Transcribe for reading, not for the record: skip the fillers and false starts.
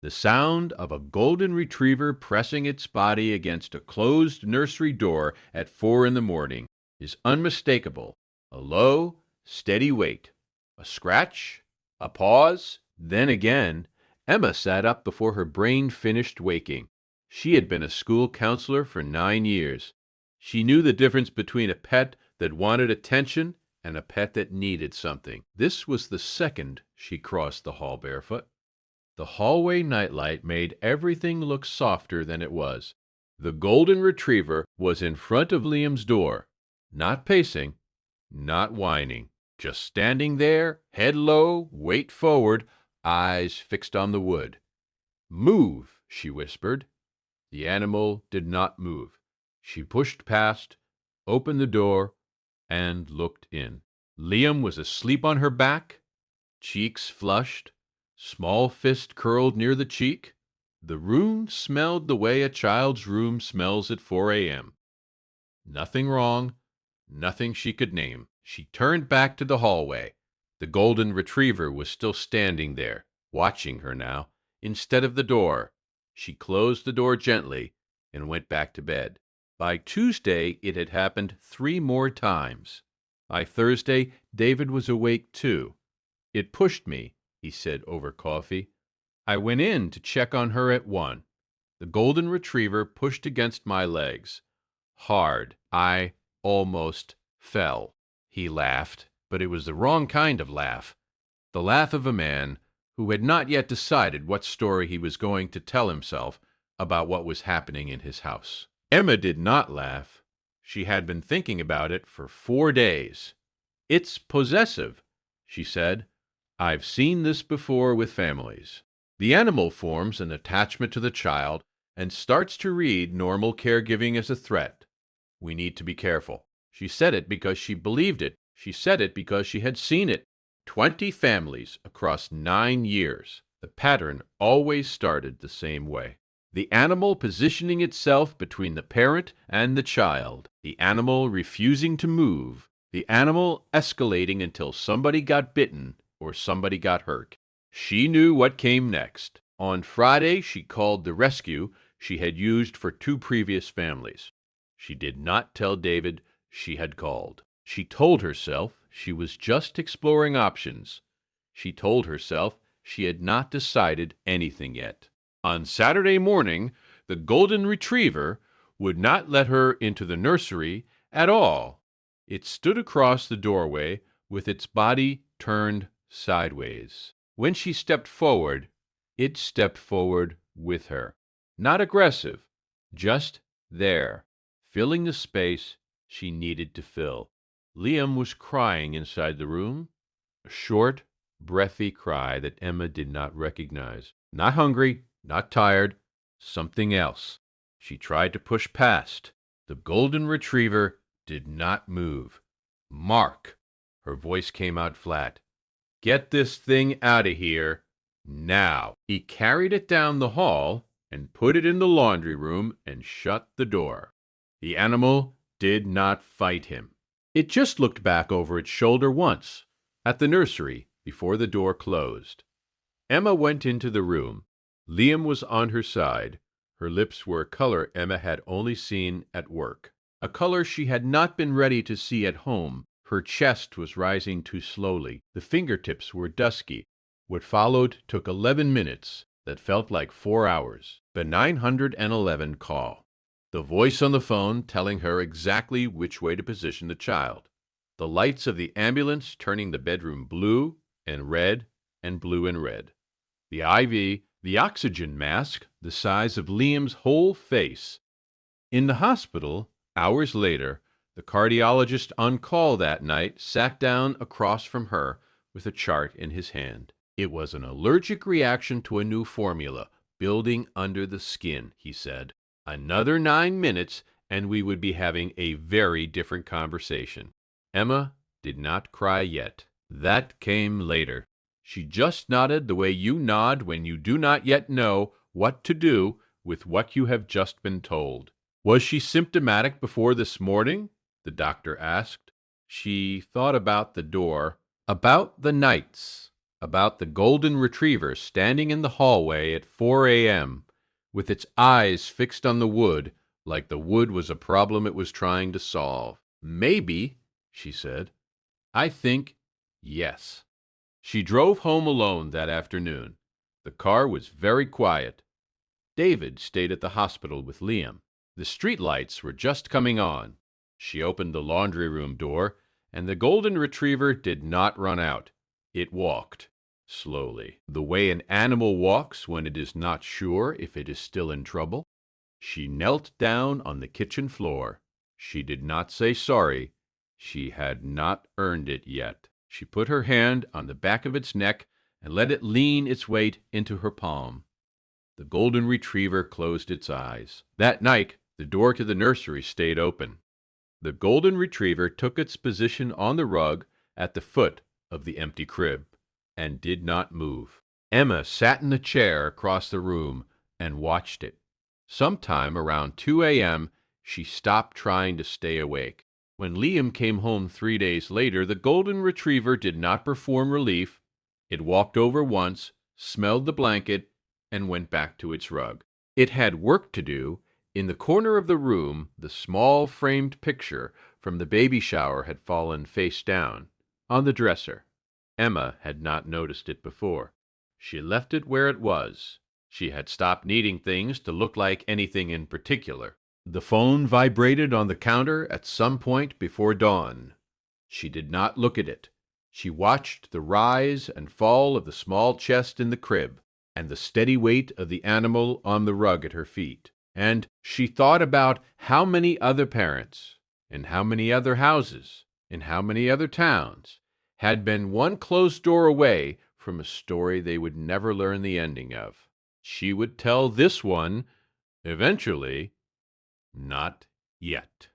The sound of a golden retriever pressing its body against a closed nursery door at 4 in the morning is unmistakable. A low, steady wait, a scratch, a pause, then again. Emma sat up before her brain finished waking. She had been a school counselor for 9 years. She knew the difference between a pet that wanted attention and a pet that needed something. This was the second she crossed the hall barefoot. The hallway nightlight made everything look softer than it was. The golden retriever was in front of Liam's door, not pacing, not whining, just standing there, head low, weight forward, eyes fixed on the wood. "Move," she whispered. The animal did not move. She pushed past, opened the door, and looked in. Liam was asleep on her back, cheeks flushed, small fist curled near the cheek. The room smelled the way a child's room smells at 4 a.m. Nothing wrong, nothing she could name. She turned back to the hallway. The golden retriever was still standing there, watching her now, instead of the door. She closed the door gently and went back to bed. By Tuesday, it had happened 3 more times. By Thursday, David was awake too. "It pushed me," he said over coffee. "I went in to check on her at 1. The golden retriever pushed against my legs. Hard. I almost fell." He laughed, but it was the wrong kind of laugh. The laugh of a man who had not yet decided what story he was going to tell himself about what was happening in his house. Emma did not laugh. She had been thinking about it for 4 days. "It's possessive," she said. "I've seen this before with families. The animal forms an attachment to the child and starts to read normal caregiving as a threat. We need to be careful." She said it because she believed it. She said it because she had seen it. 20 families across 9 years. The pattern always started the same way. The animal positioning itself between the parent and the child. The animal refusing to move. The animal escalating until somebody got bitten or somebody got hurt. She knew what came next. On Friday, she called the rescue she had used for 2 previous families. She did not tell David she had called. She told herself she was just exploring options. She told herself she had not decided anything yet. On Saturday morning, the golden retriever would not let her into the nursery at all. It stood across the doorway with its body turned sideways. When she stepped forward, it stepped forward with her. Not aggressive, just there, filling the space she needed to fill. Liam was crying inside the room, a short, breathy cry that Emma did not recognize. Not hungry, not tired, something else. She tried to push past. The golden retriever did not move. "Mark," her voice came out flat. "Get this thing out of here now." He carried it down the hall and put it in the laundry room and shut the door. The animal did not fight him. It just looked back over its shoulder once, at the nursery, before the door closed. Emma went into the room. Liam was on her side. Her lips were a color Emma had only seen at work, a color she had not been ready to see at home. Her chest was rising too slowly. The fingertips were dusky. What followed took 11 minutes that felt like 4 hours. The 911 call. The voice on the phone telling her exactly which way to position the child. The lights of the ambulance turning the bedroom blue and red and blue and red. The IV, the oxygen mask, the size of Liam's whole face. In the hospital, hours later, the cardiologist on call that night sat down across from her with a chart in his hand. It was an allergic reaction to a new formula, building under the skin, he said. Another 9 minutes, and we would be having a very different conversation. Emma did not cry yet. That came later. She just nodded the way you nod when you do not yet know what to do with what you have just been told. "Was she symptomatic before this morning?" the doctor asked. She thought about the door, about the nights. about the golden retriever standing in the hallway at 4 a.m., with its eyes fixed on the wood like the wood was a problem it was trying to solve. "Maybe," she said. "I think yes." She drove home alone that afternoon. The car was very quiet. David stayed at the hospital with Liam. The street lights were just coming on. She opened the laundry room door, and the golden retriever did not run out. It walked slowly, the way an animal walks when it is not sure if it is still in trouble. She knelt down on the kitchen floor. She did not say sorry. She had not earned it yet. She put her hand on the back of its neck and let it lean its weight into her palm. The golden retriever closed its eyes. That night, the door to the nursery stayed open. The golden retriever took its position on the rug at the foot of the empty crib and did not move. Emma sat in a chair across the room and watched it. Sometime around 2 a.m., she stopped trying to stay awake. When Liam came home 3 days later, the golden retriever did not perform relief. It walked over once, smelled the blanket, and went back to its rug. It had work to do. In the corner of the room, the small framed picture from the baby shower had fallen face down, on the dresser. Emma had not noticed it before. She left it where it was. She had stopped needing things to look like anything in particular. The phone vibrated on the counter at some point before dawn. She did not look at it. She watched the rise and fall of the small chest in the crib, and the steady weight of the animal on the rug at her feet. And she thought about how many other parents, in how many other houses, in how many other towns, had been one closed door away from a story they would never learn the ending of. She would tell this one eventually. Not yet.